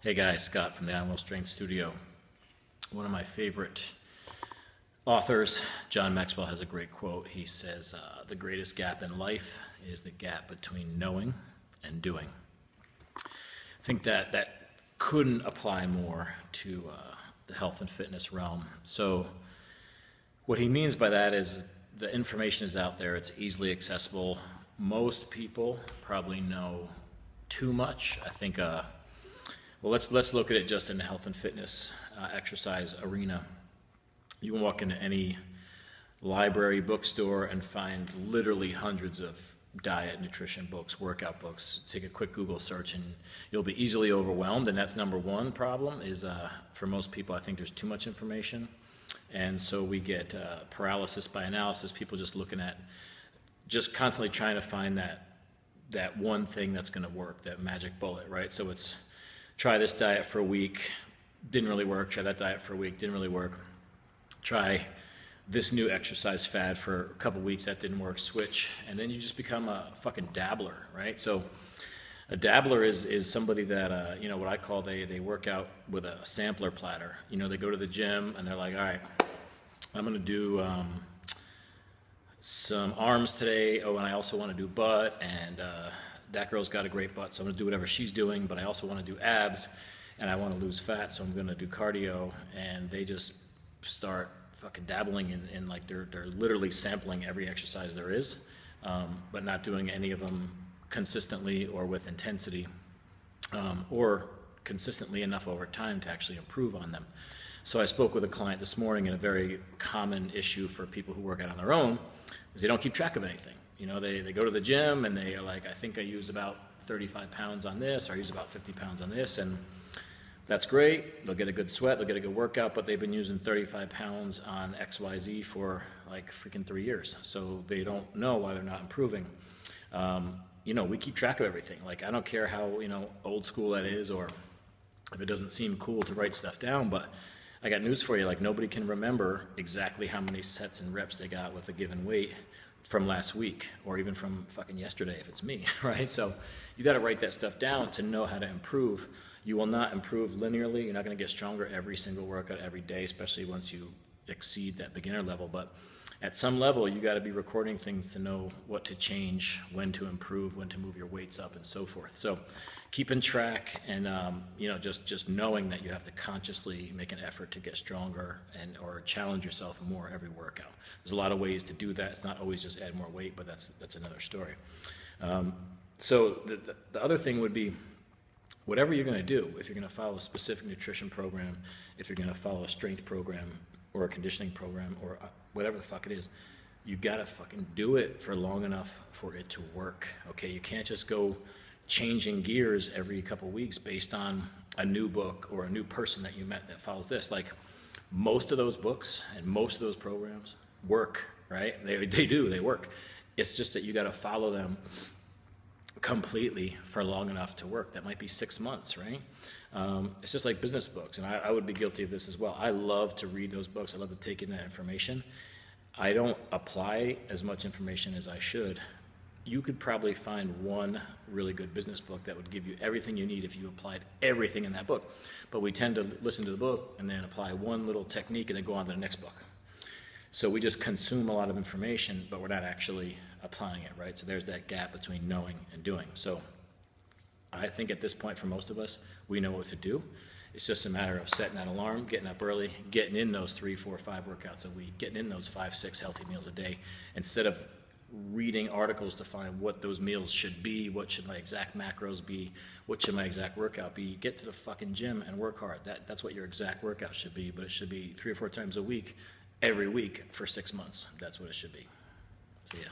Hey guys, Scott from the Animal Strength Studio. One of my favorite authors, John Maxwell, has a great quote. He says, the greatest gap in life is the gap between knowing and doing. I think that couldn't apply more to the health and fitness realm. So what he means by that is the information is out there, it's easily accessible. Most people probably know too much. I think well, let's look at it just in the health and fitness exercise arena. You can walk into any library, bookstore, and find literally hundreds of diet, nutrition books, workout books. Take a quick Google search and you'll be easily overwhelmed, and that's number one problem is for most people, I think there's too much information. And so we get paralysis by analysis, people just looking at, just constantly trying to find that one thing that's gonna work, that magic bullet, right? So it's, try this diet for a week, didn't really work. Try that diet for a week, didn't really work. Try this new exercise fad for a couple weeks, that didn't work, switch. And then you just become a fucking dabbler, right? So a dabbler is somebody that, you know, what I call they work out with a sampler platter. You know, they go to the gym and they're like, all right, I'm gonna do some arms today. Oh, and I also wanna do butt, and that girl's got a great butt, so I'm gonna do whatever she's doing, but I also wanna do abs, and I wanna lose fat, so I'm gonna do cardio, and they just start fucking dabbling in like they're literally sampling every exercise there is, but not doing any of them consistently or with intensity, or consistently enough over time to actually improve on them. So I spoke with a client this morning, and a very common issue for people who work out on their own is they don't keep track of anything. You know, they go to the gym and they are like, I think I use about 35 pounds on this, or I use about 50 pounds on this, and that's great. They'll get a good sweat, they'll get a good workout, but they've been using 35 pounds on XYZ for like freaking 3 years. So they don't know why they're not improving. You know, we keep track of everything. Like, I don't care how, you know, old school that is, or if it doesn't seem cool to write stuff down, but I got news for you. Like, nobody can remember exactly how many sets and reps they got with a given weight from last week, or even from fucking yesterday if it's me, right? So you got to write that stuff down to know how to improve. You will not improve linearly. You're not going to get stronger every single workout every day, especially once you exceed that beginner level. But at some level, you got to be recording things to know what to change, when to improve, when to move your weights up, and so forth. So keeping track and you know, just knowing that you have to consciously make an effort to get stronger and or challenge yourself more every workout. There's a lot of ways to do that. It's not always just add more weight, but that's another story. So the other thing would be, whatever you're going to do, if you're going to follow a specific nutrition program, if you're going to follow a strength program or a conditioning program or whatever the fuck it is, you got to fucking do it for long enough for it to work. Okay, you can't just go changing gears every couple weeks based on a new book or a new person that you met that follows this. Like, most of those books and most of those programs work, right? They work. It's just that you got to follow them completely for long enough to work. That might be 6 months, right? It's just like business books, and I would be guilty of this as well. I love to read those books. I love to take in that information. I don't apply as much information as I should. You could probably find one really good business book that would give you everything you need if you applied everything in that book. But we tend to listen to the book and then apply one little technique and then go on to the next book. So we just consume a lot of information, but we're not actually applying it, right? So there's that gap between knowing and doing. So I think at this point for most of us, we know what to do. It's just a matter of setting that alarm, getting up early, getting in those 3, 4, 5 workouts a week, getting in those 5, 6 healthy meals a day, instead of reading articles to find what those meals should be, what should my exact macros be, what should my exact workout be. Get to the fucking gym and work hard. That's what your exact workout should be, but it should be 3 or 4 times a week, every week for 6 months. That's what it should be. So yeah.